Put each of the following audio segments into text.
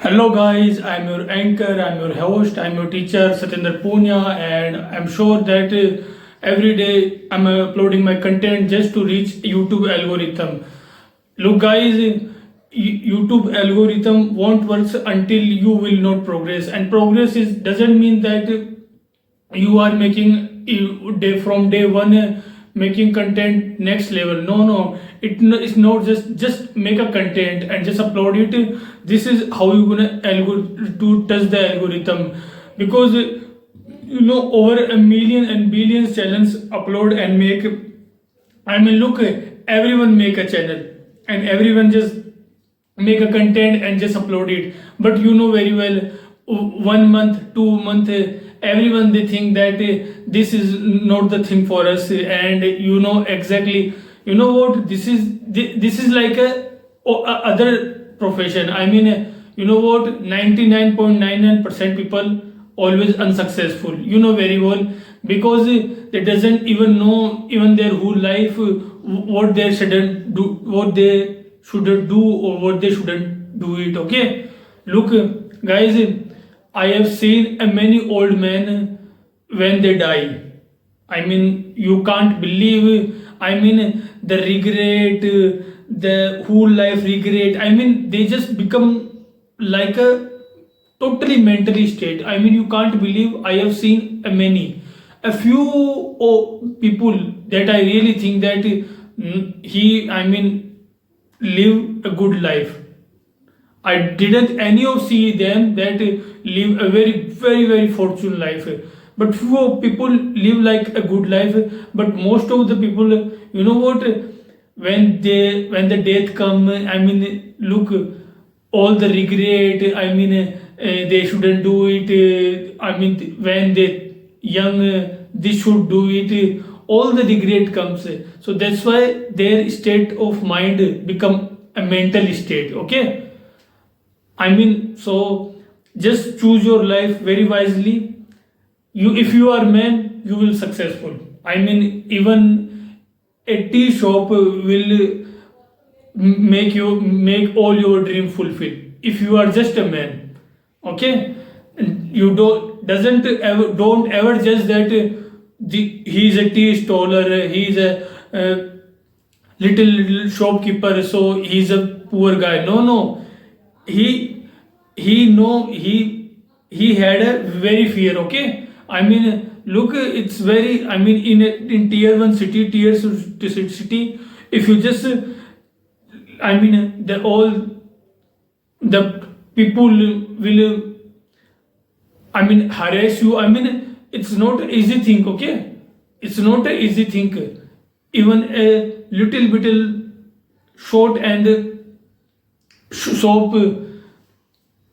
Hello guys, I'm your anchor, I'm your host, I'm your teacher Satinder Punya, and I'm sure that every day I'm uploading my content just to reach YouTube algorithm. Look guys, YouTube algorithm won't work until you will not progress, and progress is doesn't mean that you are making day from day one making content next level. No, it's not just make a content and just upload it. This is how you gonna to touch the algorithm, because over a million and billions channels upload and make. I mean, look, everyone make a channel and everyone just make a content and just upload it. But you know very well, 1 month, 2 month, everyone they think that this is not the thing for us, and you know exactly. You know what? This is like a other profession. I mean, you know what? 99.99% people always unsuccessful. You know very well, because they doesn't even know even their whole life what they shouldn't do, what they should do, or what they shouldn't do it. Okay, look, guys, I have seen a many old men when they die. I mean, you can't believe. I mean, the regret, the whole life regret. I mean, they just become like a totally mentally state. I mean, you can't believe. I have seen a few people that I really think that I mean, live a good life. I didn't any of see them that live a very fortunate life. But few people live like a good life. But most of the people, you know what? When the death come, I mean, look, all the regret. I mean, they shouldn't do it. I mean, when they young, they should do it. All the regret comes. So that's why their state of mind become a mental state. Okay, I mean, so just choose your life very wisely. If you are man, you will successful. I mean, even a tea shop will make all your dream fulfill. If you are just a man, okay, and you don't ever judge that he is a tea staller, he is a little shopkeeper, so he is a poor guy. No, he know he had a very fear. Okay, I mean, look, it's very. I mean, in tier one city, city, if you just I mean, the all the people will I mean harass you. I mean, it's not an easy thing. Okay, it's not an easy thing. Even a little short and shop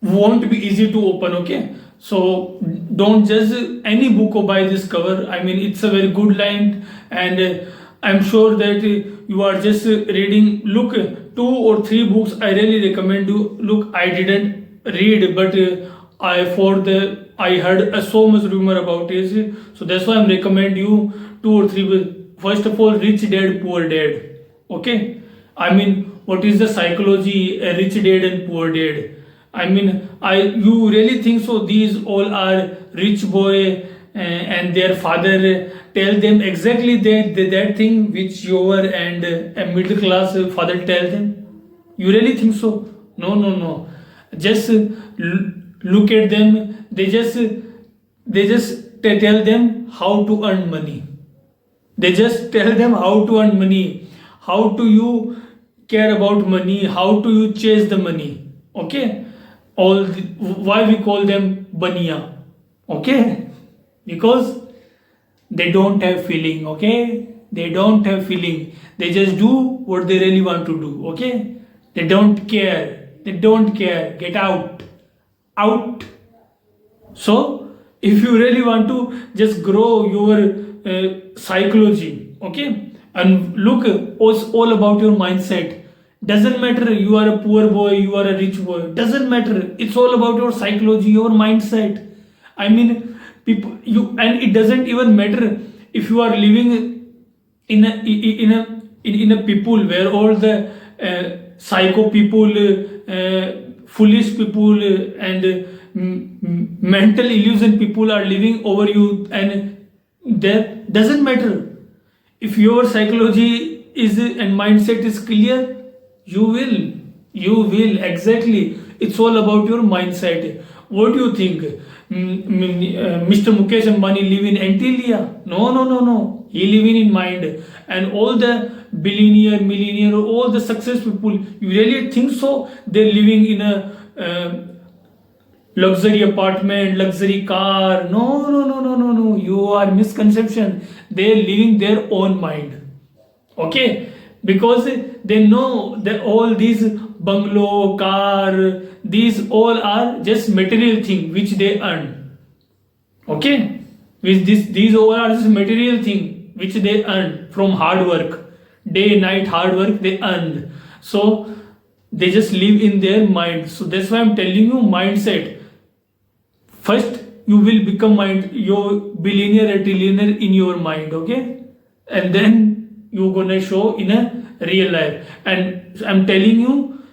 won't be easy to open. Okay, so don't judge any book by this cover. I mean, it's a very good line, and I'm sure that you are just reading. Look, two or three books I really recommend you. Look, I didn't read, but I heard so much rumor about it, so that's why I'm recommend you two or three books. First of all, Rich Dad Poor Dad. Okay, I mean, what is the psychology a rich dad and poor dad? I mean, you really think so? These all are rich boy and their father tell them exactly that thing which your and a middle class father tell them. You really think so? No. Just look at them. They just tell them how to earn money. They just tell them how to earn money, how do you care about money, how do you chase the money. Okay, why we call them baniya. Okay, because they don't have feeling. Okay, they don't have feeling. They just do what they really want to do. Okay, they don't care. They don't care. Get out. So, if you really want to just grow your psychology, okay, and look, it's all about your mindset. Doesn't matter you are a poor boy, you are a rich boy. Doesn't matter. It's all about your psychology, your mindset. I mean, people, and it doesn't even matter if you are living in a people where all the psycho people foolish people and mental illusion people are living over you, and that doesn't matter. If your psychology is and mindset is clear, you will exactly. It's all about your mindset. What do you think? Mr. Mukesh Ambani live in Antilia? No, no, no, no. He live in mind. And all the billionaire, millionaire, all the success people, you really think so? They're living in a luxury apartment, luxury car? No, no, no, no, no, no. You are misconception. They're living their own mind. Okay, because they know that all these bungalow, car, these all are just material thing which they earn. Okay, with these all are just material thing which they earn from hard work, day night hard work they earned. So they just live in their mind. So that's why I'm telling you, mindset. First you will become your billionaire or trillionaire in your mind. Okay, and then you're gonna show in a real life. And I'm telling you,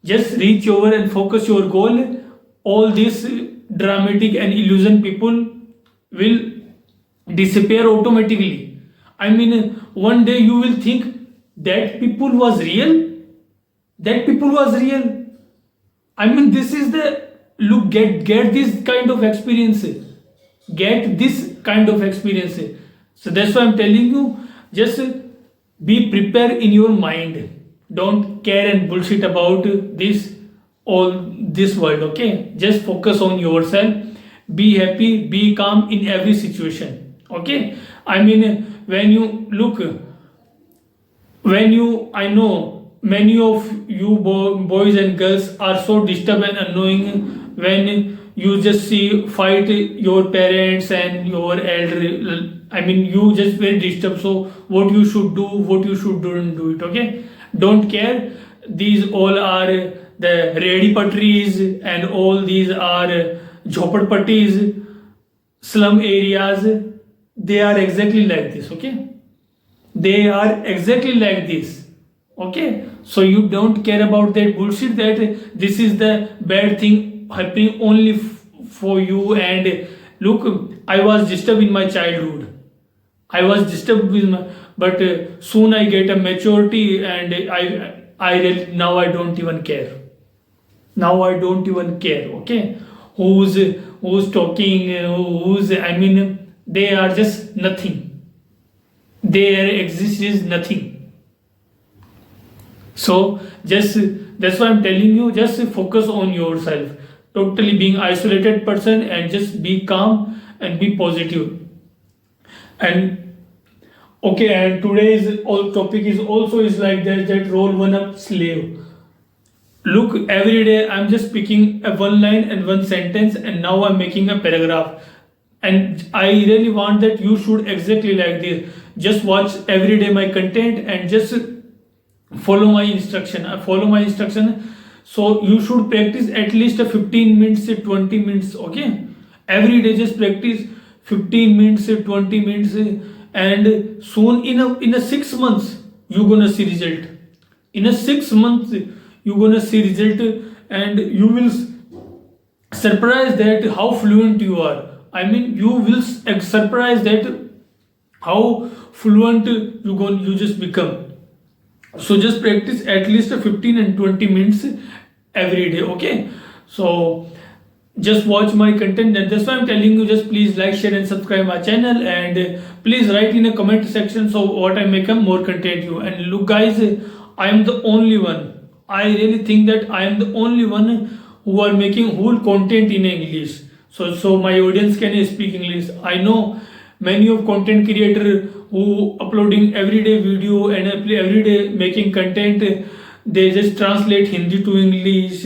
just reach over and focus your goal. All these dramatic and illusion people will disappear automatically. I mean, one day you will think that people was real. That people was real. I mean, this is the look. Get this kind of experience. Get this kind of experience. So that's why I'm telling you. Just be prepared in your mind. Don't care and bullshit about this world. Okay, just focus on yourself. Be happy, be calm in every situation. Okay, I mean, I know many of you boys and girls are so disturbed and annoying when you just see fight your parents and your elder. I mean, you just very disturbed. So what you should do, what you should do it. Okay, don't care. These all are the ready patris, and all these are jhoppadpattis, slum areas. They are exactly like this. Okay, they are exactly like this. Okay, so you don't care about that bullshit that this is the bad thing happening only for you. And look, I was disturbed in my childhood. I was disturbed with but soon I get a maturity, and now I don't even care. Now I don't even care. Okay, who's talking? I mean, they are just nothing. Their existence is nothing. So that's why I'm telling you, just focus on yourself. Totally being isolated person, and just be calm and be positive. And okay, and today's all topic is also is like that role one up slave. Look, every day I'm just picking a one line and one sentence, and now I'm making a paragraph. And I really want that you should exactly like this. Just watch every day my content and just follow my instruction. Follow my instruction. So you should practice at least a 15 minutes, 20 minutes. Okay, every day just practice 15 minutes, 20 minutes, and soon in a 6 months you're gonna see result. In a 6 months you're gonna see result, and you will surprise that how fluent you are. I mean, you will surprise that how fluent you just become. So just practice at least 15 and 20 minutes every day. Okay, so just watch my content, and that's why I'm telling you, just please like, share and subscribe my channel, and please write in the comment section so what I make more content you. And look guys, I am the only one. I really think that I am the only one who are making whole content in English. So my audience can speak English. I know many of content creator who uploading everyday video and everyday making content, they just translate Hindi to English.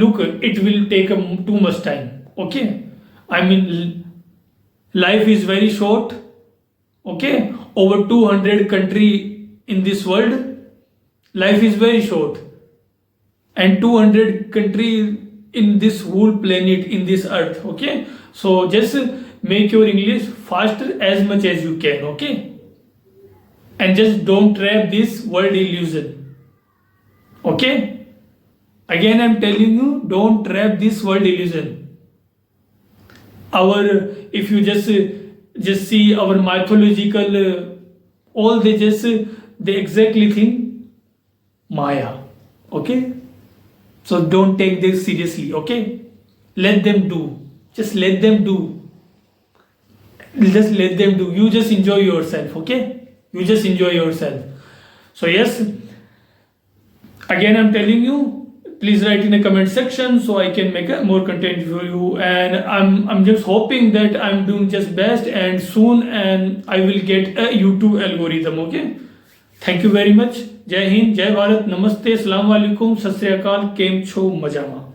Look, it will take too much time. Okay, I mean, life is very short. Okay, over 200 country in this world. Life is very short, and 200 country in this whole planet, in this earth. Okay, so just make your English faster as much as you can. Okay, and just don't trap this world illusion. Okay, Again, I'm telling you, don't trap this world illusion. If you just see our mythological, all they exactly think Maya. Okay, so don't take this seriously. Okay, let them do. Just let them do. Just let them do. You just enjoy yourself. Okay, you just enjoy yourself. So yes, again I'm telling you, please write in the comment section so I can make a more content for you. And I'm just hoping that I'm doing just best, and soon and I will get a YouTube algorithm. Okay, thank you very much. Jai Hind, Jai Bharat, Namaste, Assalamu alaikum, Sat Sri Akal, Kem Cho, Majama.